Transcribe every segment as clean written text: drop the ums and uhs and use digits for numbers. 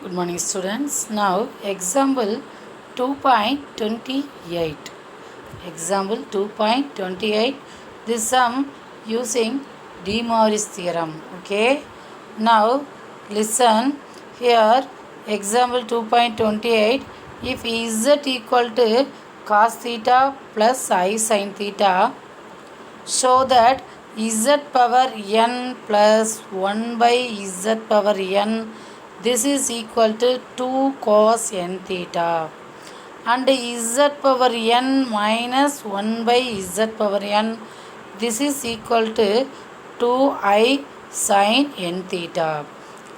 Good morning, students. Now, example 2.28. Example 2.28. This sum using De Moivre's theorem. Okay. Now, listen here. Example 2.28. If z equal to cos theta plus I sin theta, show that z power n plus 1 by z power n, this is equal to 2 cos n theta, and z power n minus 1 by z power n, this is equal to 2i sin n theta.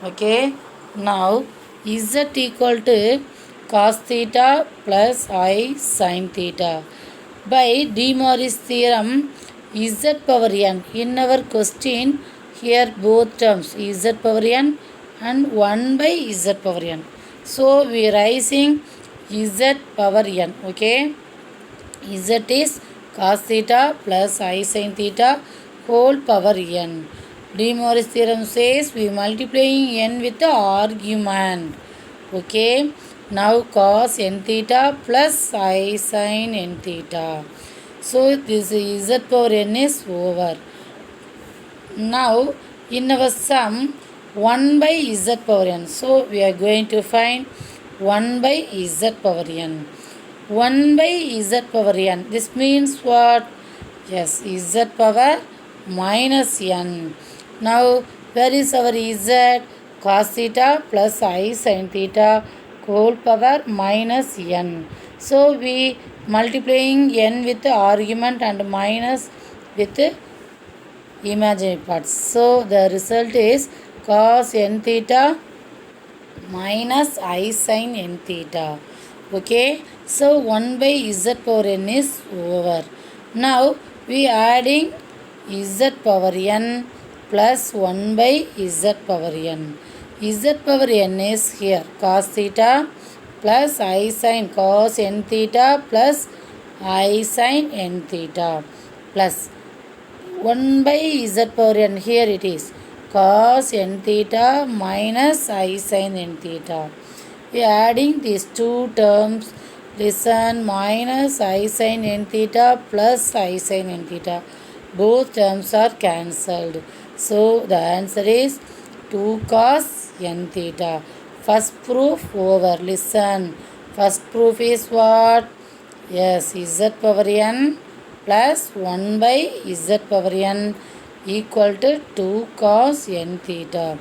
Okay, now z equal to cos theta plus I sin theta. By De Moivre's theorem, z power n, in our question here both terms z power n and 1 by z power n. So we raising z power n. Okay, z is cos theta plus I sin theta whole power n. De Moivre's theorem says we multiplying n with the argument. Okay, now cos n theta plus I sin n theta. So this z power n is over. Now in our sum 1 by z power n. So we are going to find 1 by z power n. 1 by z power n. This means what? Yes, z power minus n. Now where is our z? Cos theta plus I sin theta whole power minus n. So we multiplying n with the argument and minus with the imaginary parts. So the result is cos n theta minus I sin n theta. Okay, so 1 by z power n is over. Now we adding z power n plus 1 by z power n. Z power n is here cos theta plus I sin cos n theta plus I sin n theta plus 1 by z power n, here it is cos n theta minus I sin n theta. We are adding these two terms. Listen, minus I sin n theta plus I sin n theta. Both terms are cancelled. So the answer is 2 cos n theta. First proof over. Listen. First proof is what? Yes, z power n plus 1 by z power n equal to 2 cos n theta.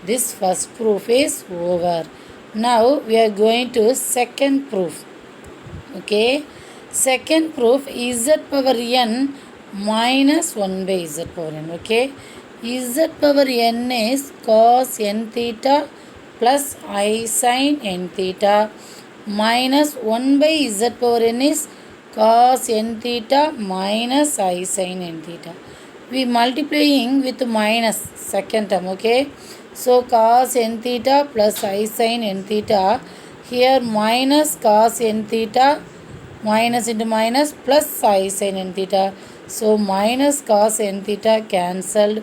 This first proof is over. Now we are going to second proof. Okay, second proof z power n minus 1 by z power n. Okay, z power n is cos n theta plus I sin n theta minus 1 by z power n is cos n theta minus I sin n theta. We multiplying with minus second term. Okay, so cos n theta plus I sin n theta, here minus cos n theta, minus into minus plus I sin n theta. So minus cos n theta cancelled,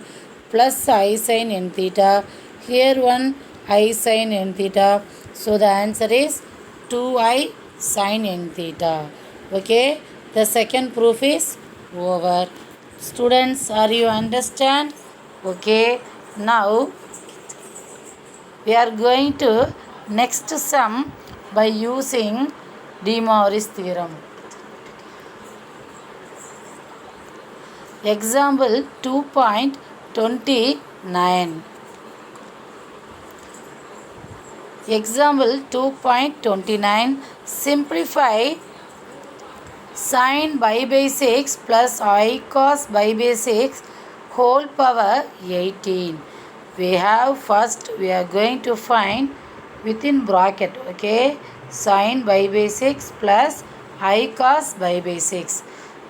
plus I sin n theta, here one I sin n theta. So the answer is 2I sin n theta. Okay, the second proof is over. Students, are you understand? Okay, now we are going to next sum by using De Moivre's theorem. Example 2.29. Example 2.29. Simplify sin pi by 6 plus I cos pi by 6 whole power 18. We have first we are going to find within bracket. Okay, sin pi by 6 plus I cos pi by 6.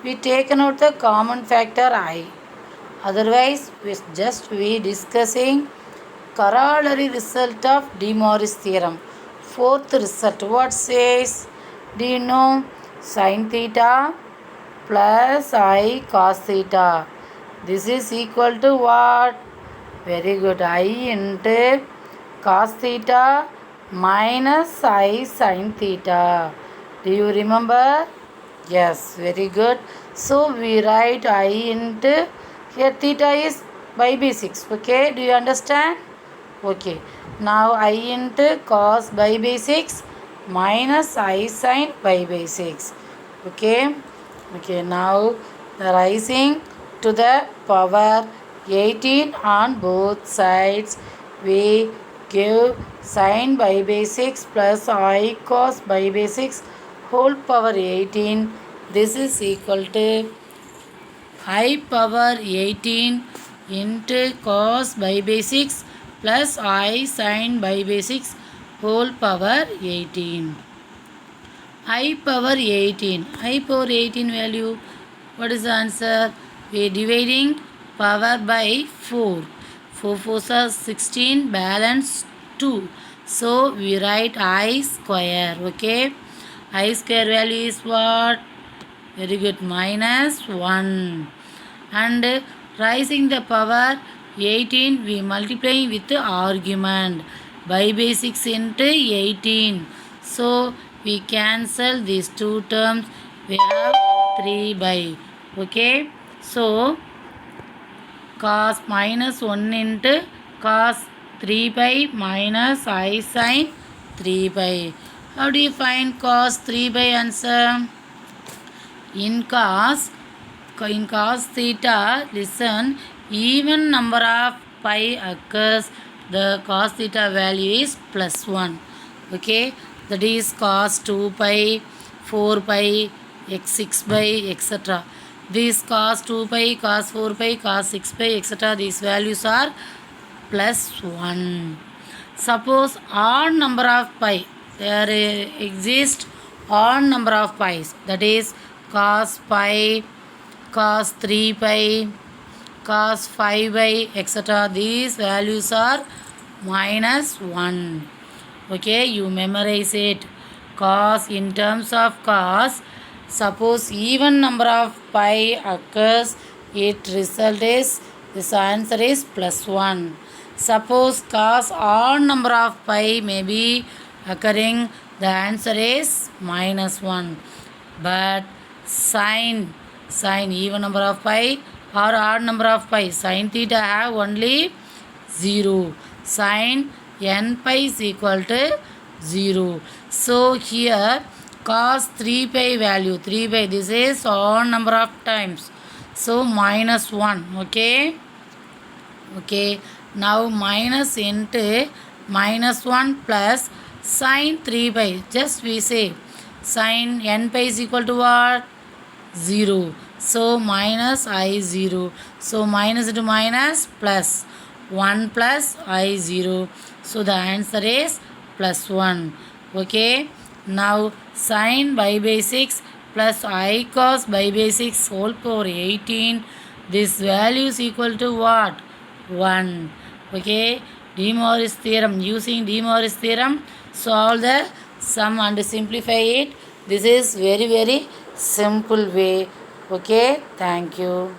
We taken out the common factor I. Otherwise we discussing corollary result of De Moivre's theorem. Fourth result, what says? Do you know? Sin theta plus I cos theta. This is equal to what? Very good. I into cos theta minus I sin theta. Do you remember? Yes, very good. So we write I into, here theta is by basics. Okay, do you understand? Okay, now I into cos by basics minus I sin by basics. Okay, okay, now rising to the power 18 on both sides, we give sin by basics plus I cos by basics whole power 18. This is equal to I power 18 into cos by basics plus I sin by basics whole power 18. I power 18. I power 18 value. What is the answer? We are dividing power by 4. 4 4s are 16, balance 2. So we write I square. Okay. I square value is what? Very good. Minus 1. And rising the power 18, we multiply with the argument. By basics into 18. So we cancel these two terms. We have 3 by. Okay. So cos minus 1 into cos 3 by minus I sin 3 by. How do you find cos 3 by answer? In cos theta, listen, even number of pi occurs, the cos theta value is plus 1. Okay, that is cos 2 pi, 4 pi, x6 pi, etc. These cos 2 pi, cos 4 pi, cos 6 pi, etc. These values are plus 1. Suppose odd number of pi, there exist odd number of pi's, that is cos pi, cos 3 pi, cos 5 pi, etc. These values are minus 1. Okay, you memorize it. Cos, in terms of cos, suppose even number of pi occurs, this answer is plus 1. Suppose cos odd number of pi may be occurring, the answer is minus 1. But sin even number of pi or odd number of pi, sin theta have only 0. Sin n pi is equal to 0. So here cos 3 pi value, 3 pi, this is odd number of times. So minus 1. Okay. Okay. Now minus into minus 1 plus sin 3 pi. Just we say sin n pi is equal to what? 0. So minus I 0. So minus into minus plus 1 plus I 0. So the answer is plus 1. Okay. Now sin by basics plus I cos by basics whole power 18. This value is equal to what? 1. Okay. De Moivre's theorem. Using De Moivre's theorem, solve the sum and simplify it. This is very simple way. Okay, thank you.